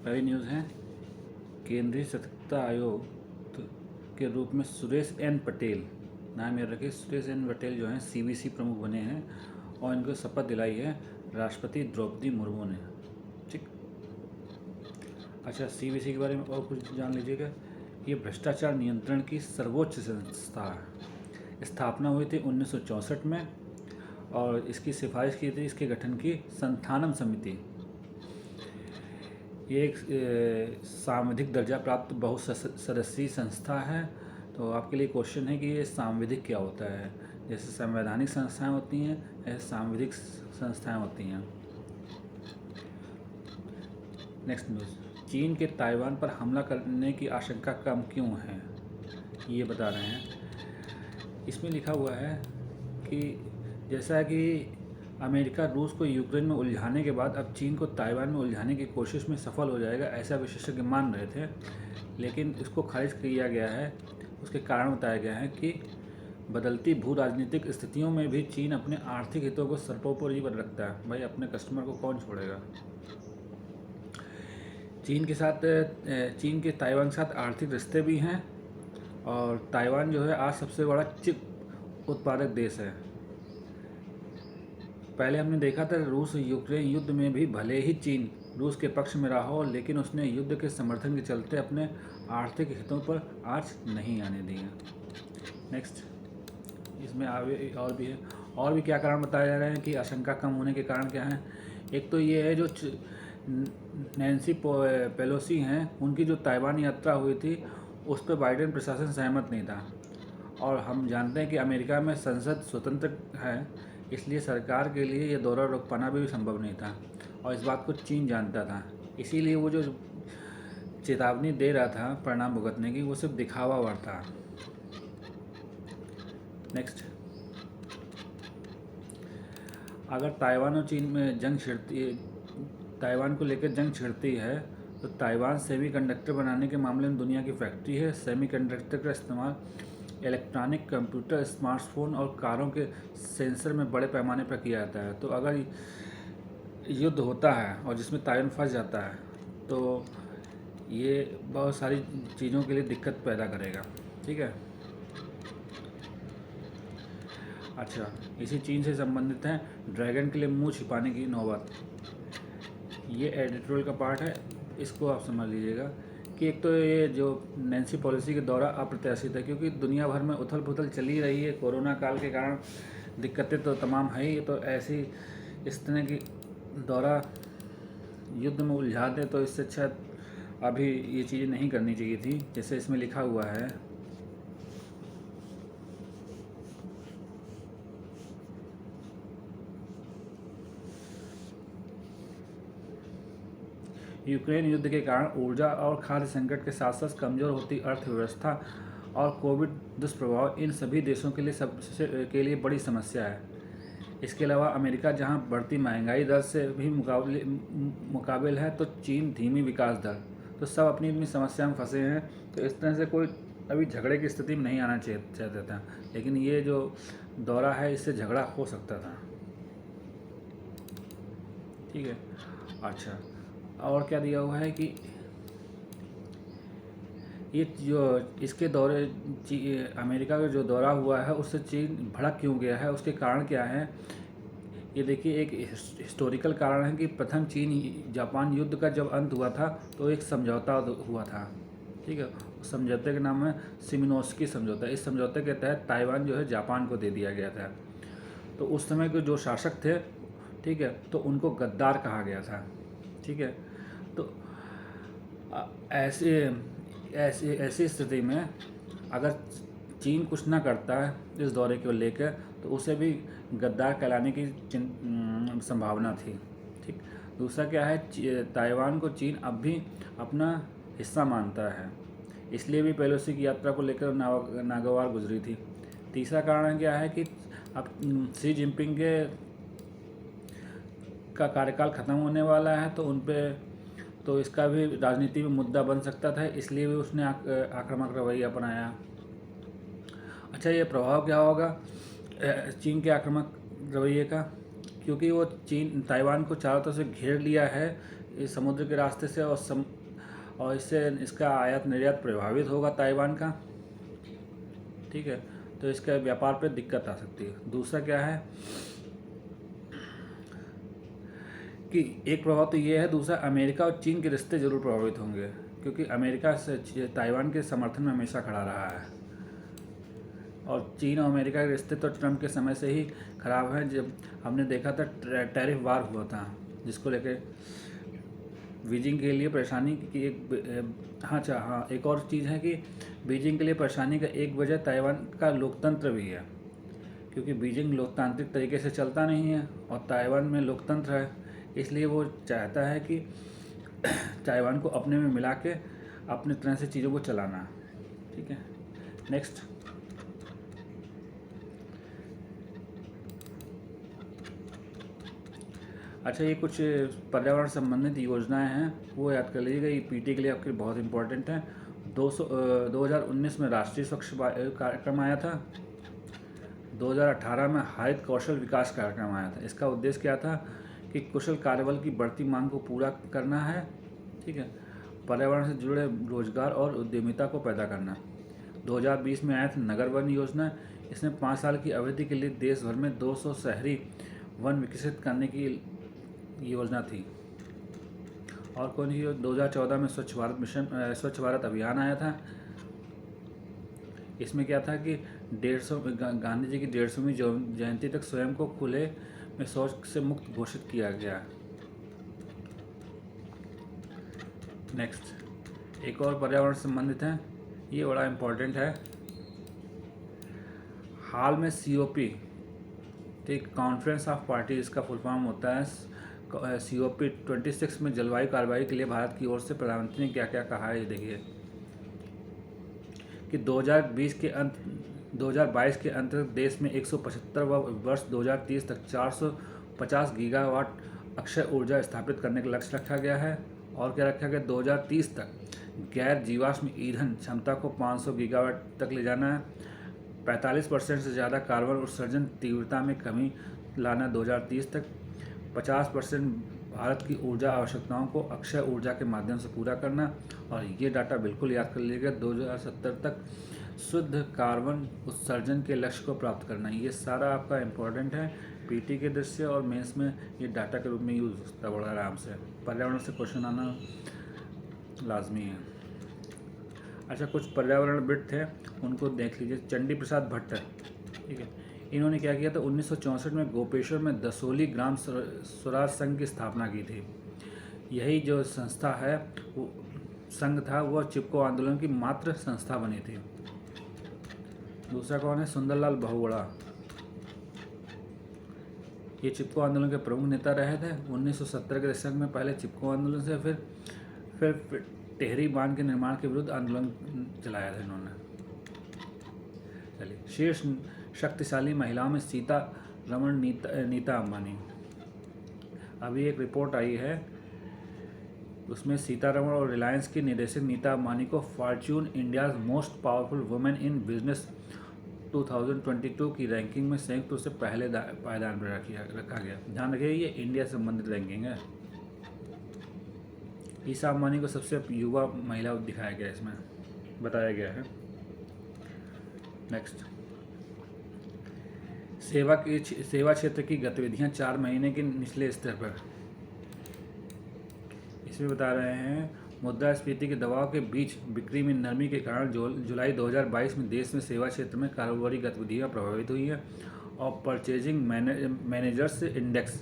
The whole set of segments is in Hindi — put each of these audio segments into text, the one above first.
पहली न्यूज़ है, केंद्रीय सतर्कता आयोग के रूप में सुरेश एन पटेल, नाम याद रखिए, सुरेश एन पटेल जो हैं सीवीसी प्रमुख बने हैं और इनको शपथ दिलाई है राष्ट्रपति द्रौपदी मुर्मू ने। ठीक। अच्छा, सीवीसी के बारे में और कुछ जान लीजिएगा। ये भ्रष्टाचार नियंत्रण की सर्वोच्च संस्था है। स्थापना हुई थी 1964 में और इसकी सिफारिश की थी इसके गठन की संथानम समिति। ये एक सांविधिक दर्जा प्राप्त बहुसदस्यीय संस्था है। तो आपके लिए क्वेश्चन है कि ये सांविधिक क्या होता है। जैसे संवैधानिक संस्थाएं होती हैं, ऐसे सांविधिक संस्थाएं होती हैं। नेक्स्ट न्यूज़, चीन के ताइवान पर हमला करने की आशंका कम क्यों है, ये बता रहे हैं। इसमें लिखा हुआ है कि जैसा कि अमेरिका रूस को यूक्रेन में उलझाने के बाद अब चीन को ताइवान में उलझाने की कोशिश में सफल हो जाएगा, ऐसा विशेषज्ञ मान रहे थे, लेकिन इसको खारिज किया गया है। उसके कारण बताया गया है कि बदलती भू राजनीतिक स्थितियों में भी चीन अपने आर्थिक हितों को सर्वोपरि पर रखता है। भाई, अपने कस्टमर को कौन छोड़ेगा। चीन के ताइवान के साथ आर्थिक रिश्ते भी हैं और ताइवान जो है आज सबसे बड़ा चिप उत्पादक देश है। पहले हमने देखा था रूस यूक्रेन युद्ध में भी भले ही चीन रूस के पक्ष में रहा हो, लेकिन उसने युद्ध के समर्थन के चलते अपने आर्थिक हितों पर आंच नहीं आने दिया। नेक्स्ट, इसमें आगे और भी है। और भी क्या कारण बताए जा रहे हैं कि आशंका कम होने के कारण क्या हैं। एक तो ये है जो नैन्सी पेलोसी हैं, उनकी जो ताइवान यात्रा हुई थी उस पर बाइडेन प्रशासन सहमत नहीं था। और हम जानते हैं कि अमेरिका में संसद स्वतंत्र है, इसलिए सरकार के लिए ये दौरा रोक पाना भी संभव नहीं था और इस बात को चीन जानता था। इसीलिए वो जो चेतावनी दे रहा था परिणाम भुगतने की, वो सिर्फ दिखावा हुआ था। नेक्स्ट, अगर ताइवान और चीन में जंग छिड़ती ताइवान को लेकर जंग छिड़ती है तो ताइवान सेमीकंडक्टर बनाने के मामले में दुनिया की फैक्ट्री है। सेमीकंडक्टर का इस्तेमाल इलेक्ट्रॉनिक कंप्यूटर, स्मार्टफोन और कारों के सेंसर में बड़े पैमाने पर किया जाता है। तो अगर युद्ध होता है और जिसमें ताइवान फंस जाता है तो ये बहुत सारी चीज़ों के लिए दिक्कत पैदा करेगा। ठीक है। अच्छा, इसी चीन से संबंधित है ड्रैगन के लिए मुंह छिपाने की नौबत। ये एडिटोरियल का पार्ट है, इसको आप समझ लीजिएगा कि एक तो ये जो नैन्सी पॉलिसी के दौरा अप्रत्याशित है, क्योंकि दुनिया भर में उथल पुथल चली रही है। कोरोना काल के कारण दिक्कतें तो तमाम है ही, तो ऐसी इस तरह की दौरा युद्ध में उलझा दे तो इससे अच्छा अभी ये चीज़ें नहीं करनी चाहिए थी। जैसे इसमें लिखा हुआ है, यूक्रेन युद्ध के कारण ऊर्जा और खाद्य संकट के साथ साथ कमज़ोर होती अर्थव्यवस्था और कोविड दुष्प्रभाव इन सभी देशों के लिए बड़ी समस्या है। इसके अलावा अमेरिका जहां बढ़ती महंगाई दर से भी मुकाबिल है, तो चीन धीमी विकास दर, तो सब अपनी अपनी समस्या में फंसे हैं। तो इस तरह से कोई अभी झगड़े की स्थिति में नहीं आना चाहता था, लेकिन ये जो दौरा है इससे झगड़ा हो सकता था। ठीक है। अच्छा, और क्या दिया हुआ है कि ये जो इसके दौरे अमेरिका का जो दौरा हुआ है उससे चीन भड़क क्यों गया है, उसके कारण क्या है। ये देखिए, एक हिस्टोरिकल कारण है कि प्रथम चीन जापान युद्ध का जब अंत हुआ था तो एक समझौता हुआ था। ठीक है। उस समझौते का नाम है शिमोनोसेकी समझौता। इस समझौते के तहत ताइवान जो है जापान को दे दिया गया था। तो उस समय के जो शासक थे, ठीक है, तो उनको गद्दार कहा गया था। ठीक है। तो ऐसे ऐसी ऐसी स्थिति में अगर चीन कुछ ना करता है इस दौरे को लेकर, तो उसे भी गद्दार कहलाने की संभावना थी। ठीक। दूसरा क्या है, ताइवान को चीन अब भी अपना हिस्सा मानता है, इसलिए भी पेलोसी की यात्रा को लेकर नागवार गुजरी थी। तीसरा कारण क्या है कि अब शी जिनपिंग का कार्यकाल ख़त्म होने वाला है, तो उन पे तो इसका भी राजनीति में मुद्दा बन सकता था, इसलिए भी उसने आक्रामक रवैया अपनाया। अच्छा, ये प्रभाव क्या होगा चीन के आक्रामक रवैये का, क्योंकि वो चीन ताइवान को चारों तरफ से घेर लिया है, इस समुद्र के रास्ते से और इससे इसका आयात निर्यात प्रभावित होगा ताइवान का। ठीक है, तो इसका व्यापार पे दिक्कत आ सकती है। दूसरा क्या है कि एक प्रभाव तो ये है, दूसरा अमेरिका और चीन के रिश्ते जरूर प्रभावित होंगे, क्योंकि अमेरिका से ताइवान के समर्थन में हमेशा खड़ा रहा है। और चीन और अमेरिका के रिश्ते तो ट्रम्प के समय से ही खराब हैं। जब हमने देखा था टैरिफ वार हुआ था, जिसको लेके बीजिंग के लिए परेशानी की एक और चीज़ है कि बीजिंग के लिए परेशानी का एक वजह ताइवान का लोकतंत्र भी है, क्योंकि बीजिंग लोकतांत्रिक तरीके से चलता नहीं है और ताइवान में लोकतंत्र है। इसलिए वो चाहता है कि ताइवान को अपने में मिला के अपने तरह से चीज़ों को चलाना। ठीक है, नेक्स्ट। अच्छा, ये कुछ पर्यावरण संबंधित योजनाएं हैं, वो याद कर लीजिएगा। ये पीटी के लिए आपके बहुत इंपॉर्टेंट है। 2019 में राष्ट्रीय स्वच्छ वायु कार्यक्रम आया था। 2018 में हरित कौशल विकास कार्यक्रम आया था। इसका उद्देश्य क्या था कि कुशल कार्यबल की बढ़ती मांग को पूरा करना है। ठीक है, पर्यावरण से जुड़े रोजगार और उद्यमिता को पैदा करना। 2020 में आया था नगर वन योजना। इसमें 5 साल की अवधि के लिए देश भर में 200 शहरी वन विकसित करने की योजना थी। और कौन सी 2014 में स्वच्छ भारत मिशन, स्वच्छ भारत अभियान आया था। इसमें क्या था कि 150 गांधी जी की 150वीं जयंती तक स्वयं को खुले में शौच से मुक्त घोषित किया गया। नेक्स्ट, एक और पर्यावरण संबंधित है, ये बड़ा इम्पोर्टेंट है। हाल में COP, ठीक, कॉन्फ्रेंस ऑफ पार्टी इसका फुल फॉर्म होता है। COP 26 में जलवायु कार्रवाई के लिए भारत की ओर से प्रधानमंत्री ने क्या क्या कहा है, ये देखिए कि 2022 के अंत तक देश में 175 व वर्ष 2030 तक 450 गीगावाट अक्षय ऊर्जा स्थापित करने का लक्ष्य रखा गया है। और क्या रखा गया, 2030 तक गैर जीवाश्म ईंधन क्षमता को 500 गीगावाट तक ले जाना है। 45% से ज़्यादा कार्बन उत्सर्जन तीव्रता में कमी लाना 2030 तक। 50% भारत की ऊर्जा आवश्यकताओं को अक्षय ऊर्जा के माध्यम से पूरा करना। और ये डाटा बिल्कुल याद कर लीजिएगा, 2070 तक शुद्ध कार्बन उत्सर्जन के लक्ष्य को प्राप्त करना। ये सारा आपका इम्पोर्टेंट है पीटी के दृष्टि से, और मेंस में ये डाटा के रूप में यूज़ होता है बड़ा आराम से। पर्यावरण से क्वेश्चन आना लाजमी है। अच्छा, कुछ पर्यावरणविद थे, उनको देख लीजिए। चंडी प्रसाद भट्ट, ठीक है, इन्होंने क्या किया था, 1964 में गोपेश्वर में दसोली ग्राम स्वराज संघ की स्थापना की थी। यही जो संस्था है, वो संघ था, वह चिपको आंदोलन की मात्र संस्था बनी थी। दूसरा कौन है, सुंदरलाल बहुगुणा, ये चिपको आंदोलन के प्रमुख नेता रहे थे। 1970 के दशक में पहले चिपको आंदोलन से फिर टेहरी बांध के निर्माण के विरुद्ध आंदोलन चलाया था इन्होंने। चलिए, शीर्ष शक्तिशाली महिलाओं में सीतारमण, नीता अंबानी। अभी एक रिपोर्ट आई है, उसमें सीतारमण और रिलायंस की निदेशक नीता अंबानी को Fortune India's most powerful women in business 2022 की रैंकिंग में संयुक्त रूप से पहले पायदान पर रखा गया। ध्यान रखिए, ये इंडिया से संबंधित रैंकिंग है। ईशा अंबानी को सबसे युवा महिला दिखाया गया, इसमें बताया गया है। नेक्स्ट, सेवा क्षेत्र की गतिविधियां 4 महीने के निचले स्तर पर। इसमें बता रहे हैं, मुद्रास्फीति के दबाव के बीच बिक्री में नरमी के कारण जुलाई 2022 में देश में सेवा क्षेत्र में कारोबारी गतिविधियां प्रभावित हुई हैं और परचेजिंग मैनेजर्स इंडेक्स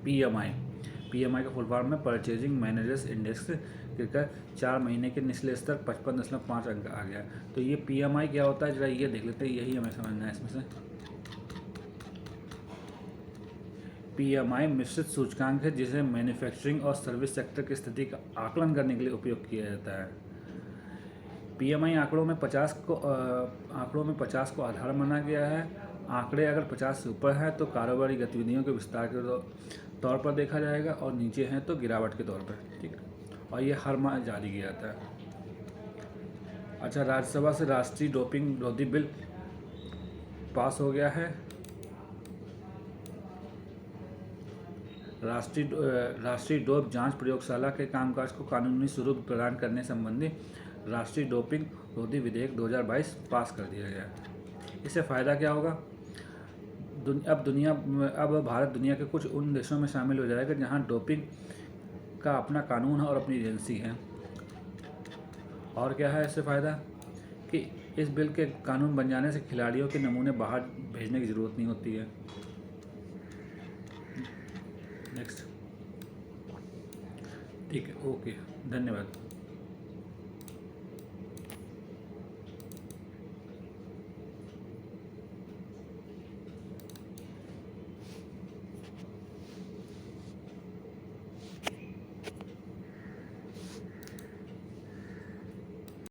PMI का फुल फॉर्म में परचेजिंग मैनेजर्स इंडेक्स गिरकर 4 महीने के निचले स्तर 55.5 अंक आ गया। तो ये PMI क्या होता है, जरा ये देख लेते हैं, यही हमें समझना है इसमें से। PMI मिश्रित सूचकांक है, जिसे मैन्युफैक्चरिंग और सर्विस सेक्टर की स्थिति का आकलन करने के लिए उपयोग किया जाता है। PMI आंकड़ों में 50 को आधार माना गया है। आंकड़े अगर 50 से ऊपर है तो कारोबारी गतिविधियों के विस्तार के तौर पर देखा जाएगा, और नीचे हैं तो गिरावट के तौर पर। ठीक, और ये हर माह जारी किया जाता है। अच्छा, राज्यसभा से राष्ट्रीय डोपिंग रोधी बिल पास हो गया है। राष्ट्रीय डोप जांच प्रयोगशाला के कामकाज को कानूनी स्वरूप प्रदान करने संबंधी राष्ट्रीय डोपिंग रोधी विधेयक 2022 पास कर दिया गया। इससे फ़ायदा क्या होगा? अब भारत दुनिया के कुछ उन देशों में शामिल हो जाएगा जहां डोपिंग का अपना कानून है और अपनी एजेंसी है। और क्या है इससे फ़ायदा कि इस बिल के कानून बन जाने से खिलाड़ियों के नमूने बाहर भेजने की ज़रूरत नहीं होती है। नेक्स्ट। ठीक है, ओके, धन्यवाद।